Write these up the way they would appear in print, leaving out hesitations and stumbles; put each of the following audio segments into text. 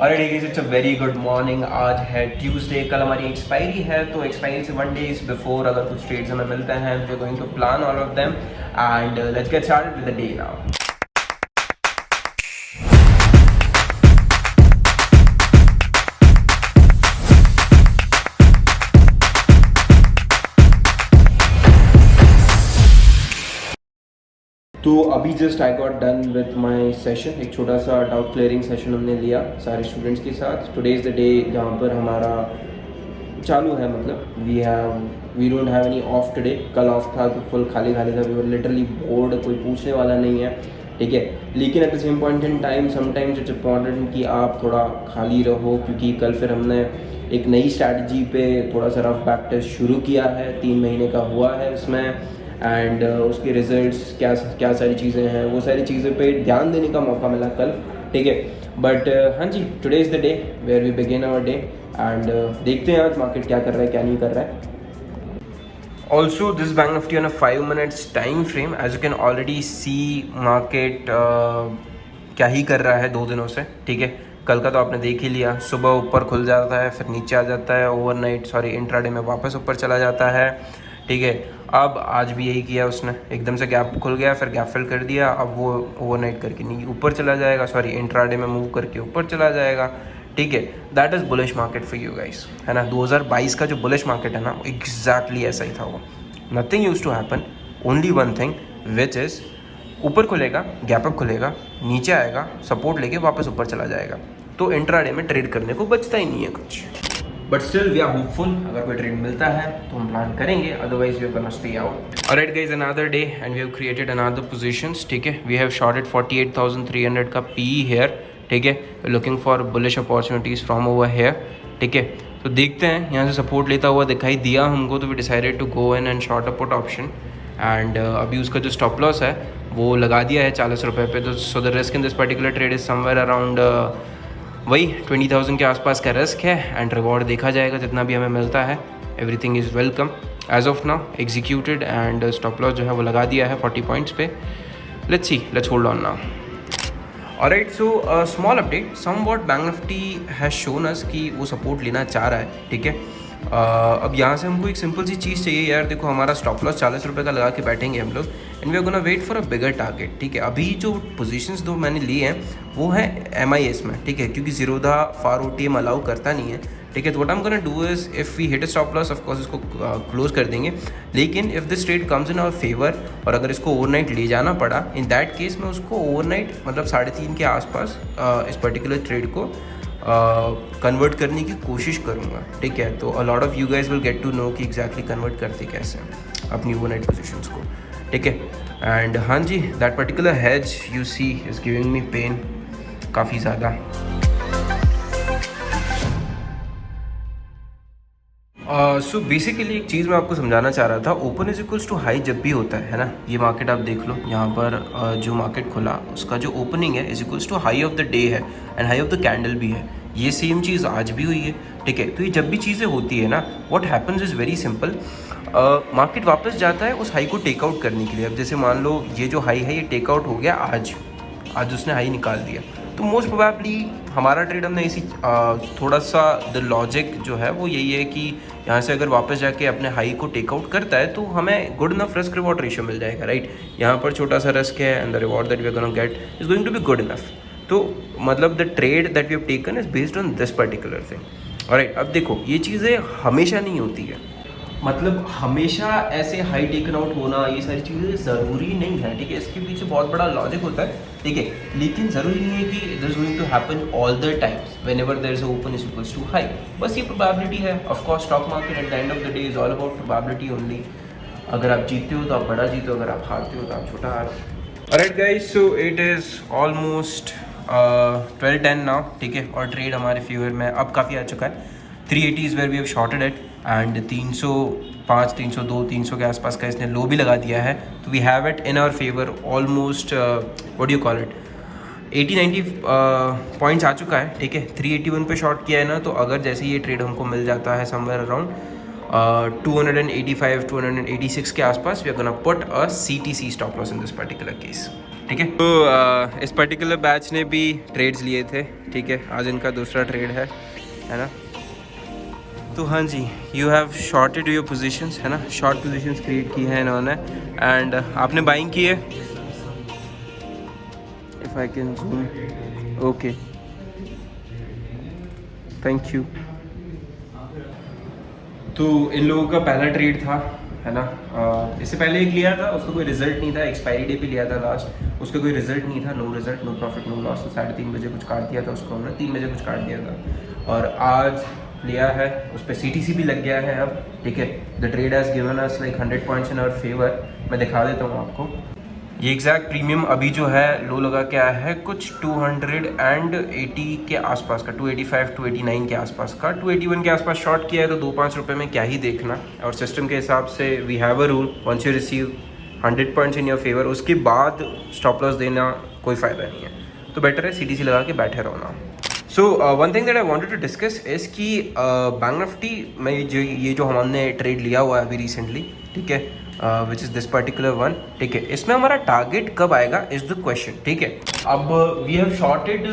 और it's a very good morning. आज है ट्यूसडे, कल हमारी एक्सपायरी है, तो एक्सपायरी से 1 day बिफोर अगर कुछ ट्रेड्स हमें मिलते हैं, we are going to plan all of them and let's get started with the day now. तो अभी just I got done with my session, एक छोटा सा डाउट क्लियरिंग सेशन हमने लिया सारे स्टूडेंट्स के साथ। टुडे इज़ द डे जहाँ पर हमारा चालू है, मतलब we don't have any off today. कल ऑफ था तो फुल खाली खाली था, वी वर लिटरली बोर्ड, कोई पूछने वाला नहीं है, ठीक है। लेकिन at the same point in time sometimes it's important कि आप थोड़ा खाली रहो, क्योंकि कल फिर हमने एक नई स्ट्रैटेजी पे थोड़ा सा रफ बैक टेस्ट शुरू किया है, 3 महीने का हुआ है उसमें, एंड उसके रिजल्ट्स क्या सारी चीज़ें हैं, वो सारी चीज़ें पे ध्यान देने का मौका मिला कल, ठीक है। बट हाँ जी, today is the day where we begin our day and देखते हैं आज मार्केट क्या कर रहा है क्या नहीं कर रहा है। Also, this Bank Nifty on a 5 minutes time frame, as you can already see, market क्या ही कर रहा है 2 दिनों से, ठीक है। कल का तो आपने देख ही लिया, सुबह ऊपर खुल जाता है, फिर नीचे आ जाता है, इंट्राडे में वापस ऊपर चला जाता है, ठीक है। अब आज भी यही किया उसने, एकदम से गैप खुल गया, फिर गैप फिल कर दिया, अब वो ओवरनाइट करके नहीं ऊपर चला जाएगा, इंट्राडे में मूव करके ऊपर चला जाएगा, ठीक है। That is bullish market for you guys, है ना। 2022 का जो बुलिश मार्केट है ना, एग्जैक्टली ऐसा ही था वो। Nothing use to happen, only one thing which is ऊपर खुलेगा, गैप अप खुलेगा, नीचे आएगा, सपोर्ट लेके वापस ऊपर चला जाएगा, तो इंट्राडे में ट्रेड करने को बचता ही नहीं है कुछ। But still we are hopeful, अगर कोई ट्रेड मिलता है तो हम प्लान करेंगे, otherwise we are gonna stay out. Alright guys, another day and we have created another positions, ठीक है। वी हैव शॉर्टेड 48,300 का पी हेयर, ठीक है। Looking for bullish opportunities from over here, ठीक है। तो देखते हैं, यहाँ से सपोर्ट लेता हुआ दिखाई दिया हमको, तो we decided to go in and short a put option and अभी उसका जो स्टॉप लॉस है वो लगा दिया है 40 रुपये पे। तो so the risk in this particular trade is somewhere around वही 20,000 के आसपास का रिस्क है, एंड रिवॉर्ड देखा जाएगा जितना भी हमें मिलता है। Everything is welcome as of now, executed, and stop loss जो है वो लगा दिया है 40 पॉइंट्स पे। Let's see, let's hold on now. Alright, so small update, somewhat Bank Nifty has shown us कि वो सपोर्ट लेना चाह रहा है, ठीक है। अब यहाँ से हमको एक सिंपल सी चीज़ चाहिए यार। देखो, हमारा स्टॉप लॉस 40 रुपये का लगा के बैठेंगे हम लोग, and we are gonna wait for a bigger target, ठीक है। अभी जो पोजीशंस 2 मैंने लिए हैं वो है MIS में, ठीक है, क्योंकि ज़ीरोधा फार OTM अलाउ करता नहीं है, ठीक है। तो what I am gonna do is, if we hit a stop loss, of course इसको क्लोज कर देंगे, लेकिन if this trade comes in our favour और अगर इसको ओवरनाइट ले जाना पड़ा, इन दैट केस मैं उसको ओवरनाइट मतलब 3.5 के आसपास इस पर्टिकुलर ट्रेड को कन्वर्ट करने की कोशिश करूँगा, ठीक है। तो a lot of you guys will get to know कि एग्जैक्टली कन्वर्ट करते कैसे हैं अपनी ओवरनाइट पोजीशंस को, ठीक है। एंड हाँ जी, that particular hedge you see is giving me pain काफ़ी ज़्यादा। सो बेसिकली एक चीज़ मैं आपको समझाना चाह रहा था, open is equals to high जब भी होता है ना, ये मार्केट आप देख लो, यहाँ पर जो मार्केट खुला उसका जो ओपनिंग है is equals to high of the day है, and high of the candle भी है। ये सेम चीज़ आज भी हुई है, ठीक है। तो ये जब भी चीज़ें होती है ना, what happens is very simple, market वापस जाता है उस हाई को टेक आउट करने के लिए। अब जैसे मान लो ये जो हाई है ये टेक आउट हो गया आज उसने हाई निकाल दिया, तो मोस्ट प्रोबेबली हमारा ट्रेड हमने इसी थोड़ा सा द लॉजिक जो है वो यही है कि यहाँ से अगर वापस जाके अपने हाई को टेक आउट करता है तो हमें good enough risk reward ratio मिल जाएगा, राइट। यहाँ पर छोटा सा रिस्क है and the reward that we are gonna get is going to be good enough. तो मतलब the trade that we have taken is based on this particular thing, alright. अब देखो, ये चीज़ें हमेशा नहीं होती है, मतलब हमेशा ऐसे हाई टेकन आउट होना, ये सारी चीज़ें ज़रूरी नहीं है, ठीक है। इसके पीछे बहुत बड़ा लॉजिक होता है, ठीक है, लेकिन ज़रूरी नहीं है कि it is going to happen all the times whenever there is open is equals to high. बस ये प्रोबेबिलिटी है। Of course stock market at the end of the day is all about probability only. अगर आप जीतते हो तो आप बड़ा जीतो, अगर आप हारते हो तो आप छोटा हारो। Alright guys, so it is almost 12:10 now, ठीक है, और ट्रेड हमारे फेवर में अब काफ़ी आ चुका है। 380 is where we have shorted it, and 305, 302, 300 के आसपास का इसने लो भी लगा दिया है, तो we have it in our favour almost what you call it 80-90 points आ चुका है, ठीक है। 381 पे शॉर्ट किया है ना, तो अगर जैसे ये ट्रेड हमको मिल जाता है समवेयर अराउंड 285, 286 के आसपास, we are gonna put a CTC stop loss in this particular case, ठीक है। तो इस पर्टिकुलर बैच ने भी ट्रेड्स लिए थे, ठीक है। आज इनका दूसरा ट्रेड है ना। तो हाँ जी, you have shorted your positions, है ना, शॉर्ट पोजीशंस क्रिएट की है इन्होंने। एंड आपने बाइंग की है, if I can zoom, okay, thank you. तो इन लोगों का पहला ट्रेड था, है ना। इससे पहले एक लिया था, उसका कोई रिजल्ट नहीं था, एक्सपायरी डे पे लिया था लास्ट, उसका कोई रिजल्ट नहीं था, no result, no profit, no loss. तो 3:30 बजे कुछ काट दिया था उसको हमने, 3 बजे कुछ काट दिया था। और आज लिया है, उस पर CTC भी लग गया है अब, ठीक है। The trade has given us like 100 points in our favour. मैं दिखा देता हूँ आपको, ये एग्जैक्ट प्रीमियम अभी जो है लो लगा के आया है कुछ 280 के आसपास का, 285 289 के आसपास का, 281 के आसपास शॉर्ट किया है। तो 2-5 रुपये में क्या ही देखना। और सिस्टम के हिसाब से we have a rule, once you receive 100 points in your favour, उसके बाद स्टॉप लॉस देना कोई फ़ायदा नहीं है। तो बेटर है CTC लगा के बैठे रहो ना। So one thing that I wanted to discuss is कि बैंक निफ्टी में ये जो हमने ट्रेड लिया हुआ है अभी रिसेंटली, ठीक है, which is this particular one, ठीक है, इसमें हमारा टारगेट कब आएगा इज़ द क्वेश्चन, ठीक है। अब वी हैव शॉर्टेड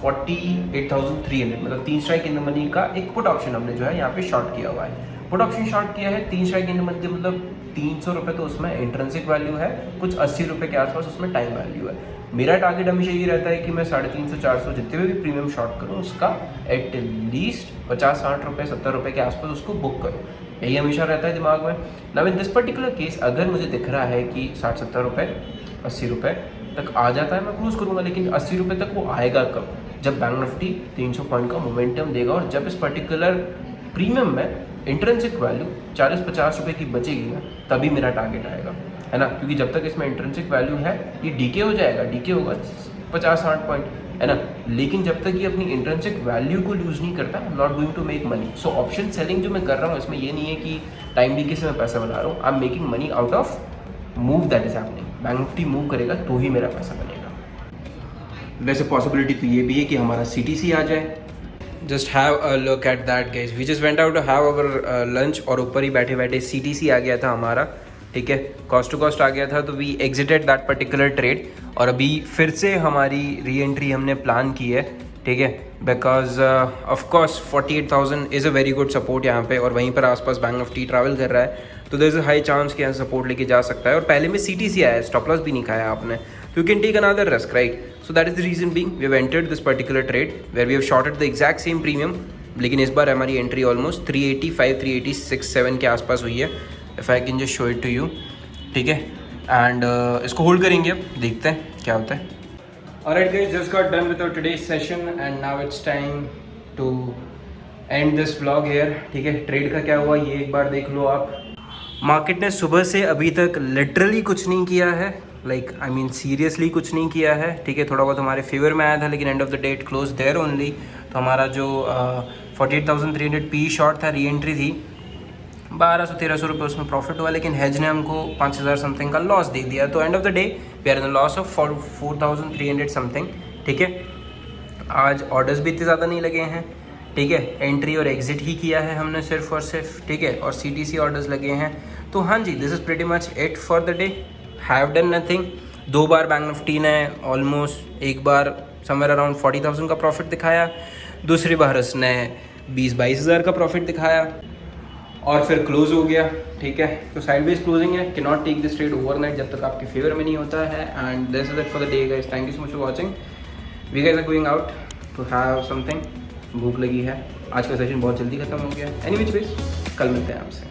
48,300, मतलब 3 स्ट्राइक इन द मनी का एक पुट ऑप्शन हमने जो है यहाँ पे शॉर्ट किया हुआ है। पुट ऑप्शन शॉर्ट किया है 3 स्ट्राइक इन द मनी, मतलब 300 रुपये तो उसमें इंट्रिंसिक वैल्यू है, कुछ 80 रुपये के आसपास उसमें टाइम वैल्यू है। मेरा टारगेट हमेशा ये रहता है कि मैं 350-400 जितने भी प्रीमियम शॉर्ट करूँ उसका एटलीस्ट 50-60 रुपये 70 रुपये के आसपास उसको बुक करूँ, यही हमेशा रहता है दिमाग में। Now in this particular case अगर मुझे दिख रहा है कि 60-70 रुपये 80 रुपये तक आ जाता है, मैं क्रूज करूँगा। लेकिन 80 रुपये तक वो आएगा कब? जब बैंक निफ्टी 300 पॉइंट का मोमेंटम देगा और जब इस पर्टिकुलर प्रीमियम में इंट्रिंसिक वैल्यू 40-50 रुपये की बचेगी ना, तभी मेरा टारगेट आएगा, है ना। क्योंकि जब तक इसमें इंट्रिंसिक वैल्यू है ये डीके हो जाएगा, डीके होगा 50-60 पॉइंट, है ना। लेकिन जब तक ये अपनी इंट्रिंसिक वैल्यू को लूज़ नहीं करता, I am not going to make money. So option selling जो मैं कर रहा हूँ इसमें ये नहीं है कि टाइम डीके से मैं पैसा बना रहा हूँ, I am making money out of move that is happening. Bank Nifty move करेगा तो ही मेरा पैसा बनेगा। वैसे पॉसिबिलिटी तो ये भी है कि हमारा CTC आ जाए। Just have a look at that guys, we just went out to have our lunch और ऊपर ही बैठे बैठे CTC आ गया था हमारा, ठीक है, कॉस्ट टू कॉस्ट आ गया था। तो we exited that particular trade और अभी फिर से हमारी री एंट्री हमने प्लान की है, ठीक है, because of course 48,000 is a very good support यहाँ पे और वहीं पर आसपास बैंक निफ्टी ट्रैवल कर रहा है, तो there is a high chance कि यहाँ सपोर्ट लेके जा सकता है। और पहले में CTC आया है, स्टॉप लॉस भी नहीं खाया आपने, you can take another risk, right? So that is the reason being we have entered this particular trade where we have shorted the exact same premium, लेकिन इस बार हमारी एंट्री ऑलमोस्ट 385 386 7 के आसपास हुई है। If I can just show it to you, ठीक है, and इसको होल्ड करेंगे, अब देखते हैं क्या होता है। Alright guys, just got done with our today's session and now it's time to end this vlog here, ठीक है। ट्रेड का क्या हुआ ये एक बार देख लो आप। मार्केट ने सुबह से अभी तक लिटरली कुछ नहीं किया है, लाइक आई मीन सीरियसली कुछ नहीं किया है, ठीक है। थोड़ा बहुत हमारे फेवर में आया था लेकिन end of the date close there only. तो हमारा जो 48,300 पी शॉर्ट था, री एंट्री थी, 1200-1300 रुपये उसमें प्रॉफिट हुआ, लेकिन हेज ने हमको 5,000 समथिंग का लॉस दे दिया। तो end of the day we are in the loss of 4,300 something, ठीक है। आज ऑर्डर्स भी इतने ज़्यादा नहीं लगे हैं, ठीक है, एंट्री और एग्जिट ही किया है हमने सिर्फ और सिर्फ, ठीक है, और CTC ऑर्डर्स लगे हैं। तो हाँ जी, this is pretty much it for the day, have done nothing. 2 बार बैंक निफ्टी ने ऑलमोस्ट, एक बार समवेयर अराउंड 40,000 का प्रॉफिट दिखाया, दूसरी बार उसने 20-22 हज़ार का प्रॉफिट दिखाया और फिर क्लोज हो गया, ठीक है। तो साइडवेज क्लोजिंग है, cannot take this trade overnight जब तक आपके फेवर में नहीं होता है। And this is it for the day guys, thank you so much for watching. We guys are going out to have something, भूख लगी है, आज का सेशन बहुत जल्दी खत्म हो गया। एनी विच वेज कल मिलते हैं आपसे।